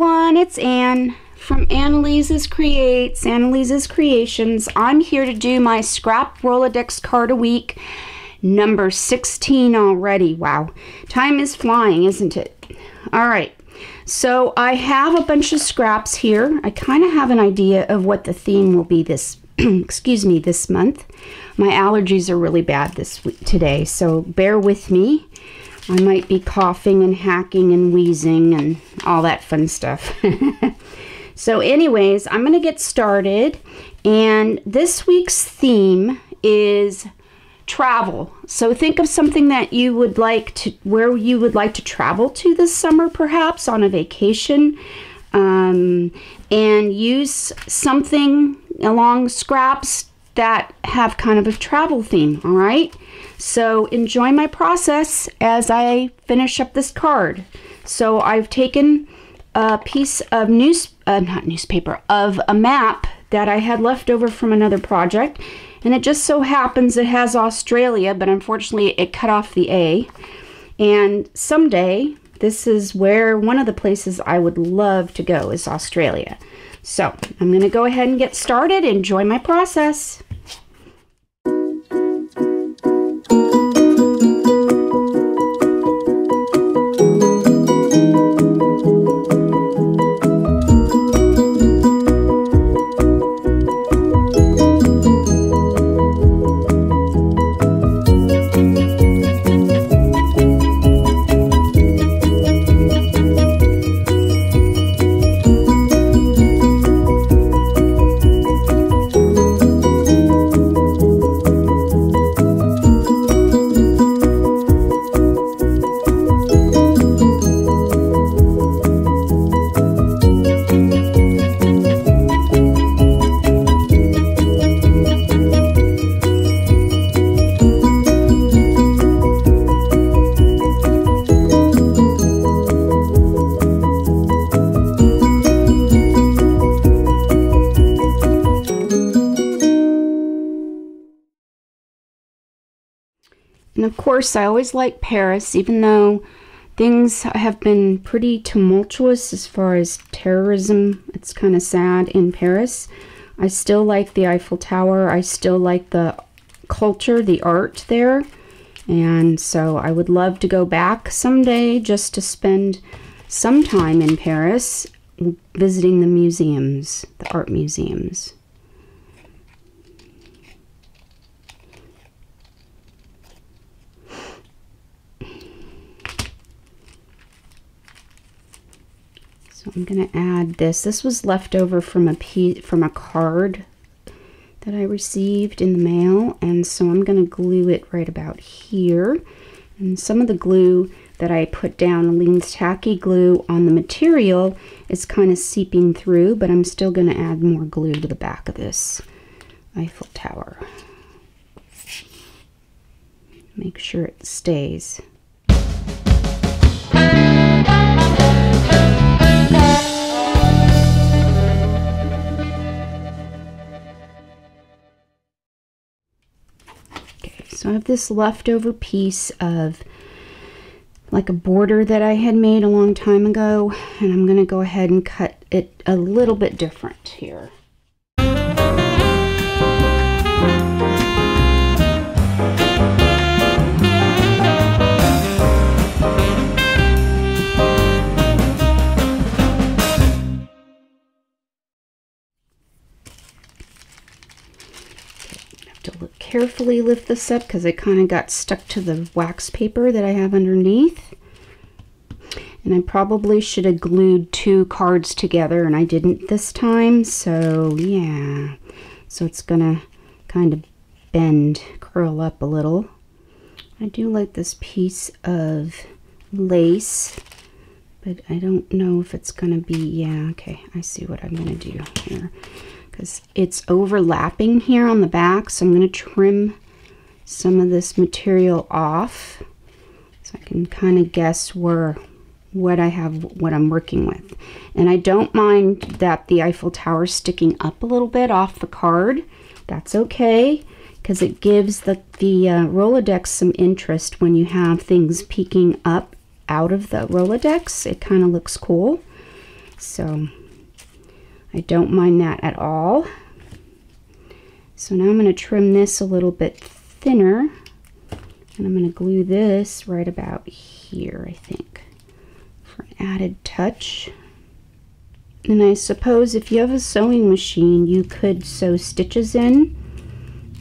everyone, it's Ann from Anneliese's Creations. I'm here to do my scrap Rolodex card a week, number 16 already. Wow, time is flying, isn't it? All right, so I have a bunch of scraps here. I kind of have an idea of what the theme will be this excuse me, this month. My allergies are really bad today, so bear with me. I might be coughing and hacking and wheezing and all that fun stuff. So anyways, I'm going to get started. And this week's theme is travel. So think of something that you would like to, where you would like to travel to this summer, perhaps on a vacation. And use something along scraps that have kind of a travel theme, all right? So enjoy my process as I finish up this card. So I've taken a piece of of a map that I had left over from another project, and it just so happens it has Australia, but unfortunately it cut off the A. And someday, this is where one of the places I would love to go is Australia. So I'm going to go ahead and get started. Enjoy my process. And of course, I always like Paris, even though things have been pretty tumultuous as far as terrorism. It's kind of sad in Paris. I still like the Eiffel Tower. I still like the culture, the art there. And so I would love to go back someday just to spend some time in Paris visiting the museums, the art museums. So I'm going to add this. This was left over from a card that I received in the mail, and so I'm going to glue it right about here. And some of the glue that I put down, Aleene's tacky glue on the material, is kind of seeping through, but I'm still going to add more glue to the back of this Eiffel Tower. Make sure it stays. So I have this leftover piece of like a border that I had made a long time ago, and I'm going to go ahead and cut it a little bit different here. Carefully lift this up because it kind of got stuck to the wax paper that I have underneath. And I probably should have glued two cards together, and I didn't this time. So yeah, so it's gonna kind of bend, curl up a little. I do like this piece of lace, but I don't know if it's gonna be, yeah, okay, I see what I'm gonna do here. Because it's overlapping here on the back, so I'm going to trim some of this material off so I can kind of guess what I'm working with. And I don't mind that the Eiffel Tower is sticking up a little bit off the card. That's okay, because it gives the Rolodex some interest when you have things peeking up out of the Rolodex. It kind of looks cool. So I don't mind that at all. So now I'm going to trim this a little bit thinner, and I'm going to glue this right about here, I think, for an added touch. And I suppose if you have a sewing machine, you could sew stitches in,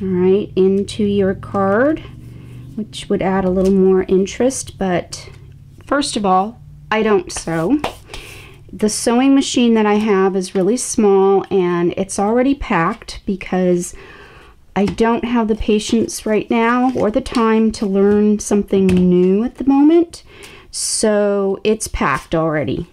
all right, into your card, which would add a little more interest. But first of all, I don't sew. The sewing machine that I have is really small, and it's already packed because I don't have the patience right now or the time to learn something new at the moment. So it's packed already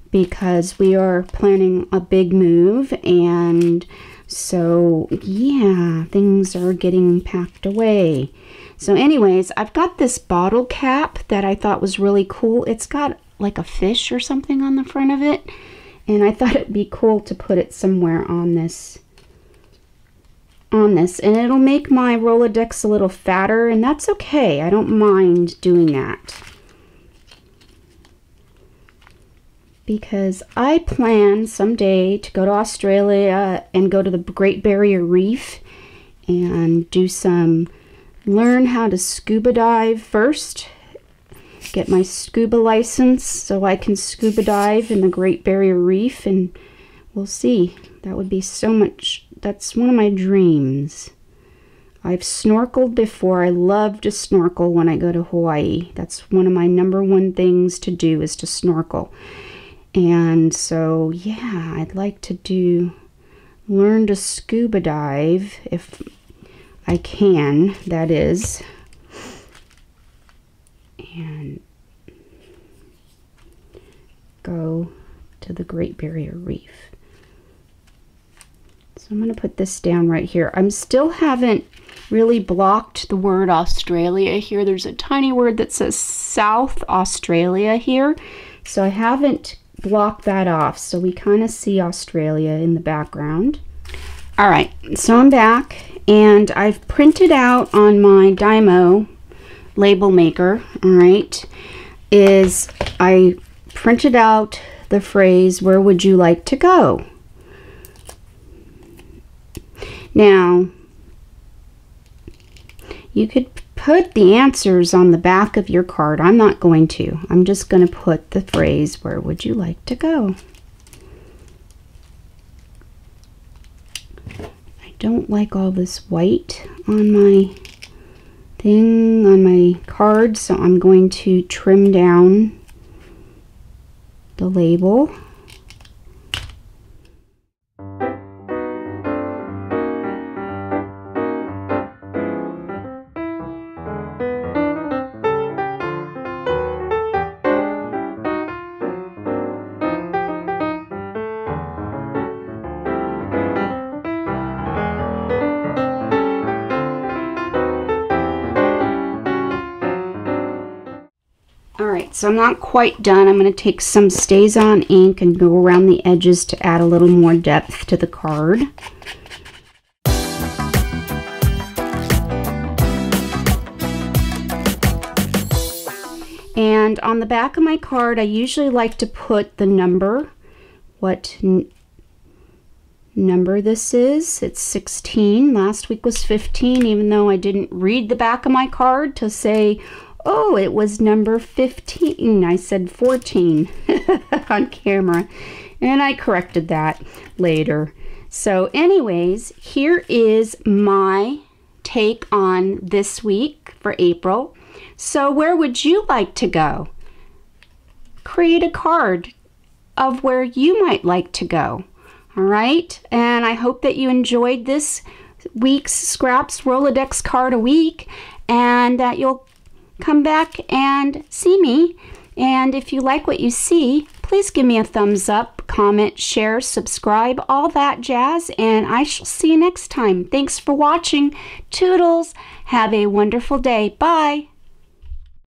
because we are planning a big move, and so yeah, things are getting packed away. So anyways, I've got this bottle cap that I thought was really cool. It's got like a fish or something on the front of it, and I thought it'd be cool to put it somewhere on this, and it'll make my Rolodex a little fatter, and that's okay. I don't mind doing that because I plan someday to go to Australia and go to the Great Barrier Reef and learn how to scuba dive first. Get my scuba license so I can scuba dive in the Great Barrier Reef, and we'll see. That would be so much. That's one of my dreams. I've snorkeled before. I love to snorkel when I go to Hawaii. That's one of my #1 things to do, is to snorkel. And so yeah, I'd like to learn to scuba dive if I can, that is. And go to the Great Barrier Reef. So I'm going to put this down right here. I still haven't really blocked the word Australia here. There's a tiny word that says South Australia here. So I haven't blocked that off. So we kind of see Australia in the background. All right, so I'm back, and I've printed out on my Dymo label maker, all right, I printed out the phrase, "Where would you like to go?" Now, you could put the answers on the back of your card. I'm not going to. I'm just going to put the phrase, "Where would you like to go?" I don't like all this white on my thing, on my card, so I'm going to trim down the label. Alright, so I'm not quite done. I'm going to take some StazOn ink and go around the edges to add a little more depth to the card. And on the back of my card, I usually like to put the number, what number this is. It's 16. Last week was 15, even though I didn't read the back of my card to say, oh, it was number 15. I said 14 on camera, and I corrected that later. So anyways, here is my take on this week for April. So where would you like to go? Create a card of where you might like to go. All right, and I hope that you enjoyed this week's Scraps Rolodex card a week, and that you'll come back and see me. And if you like what you see, please give me a thumbs up, comment, share, subscribe, all that jazz, and I shall see you next time. Thanks for watching. Toodles. Have a wonderful day. Bye.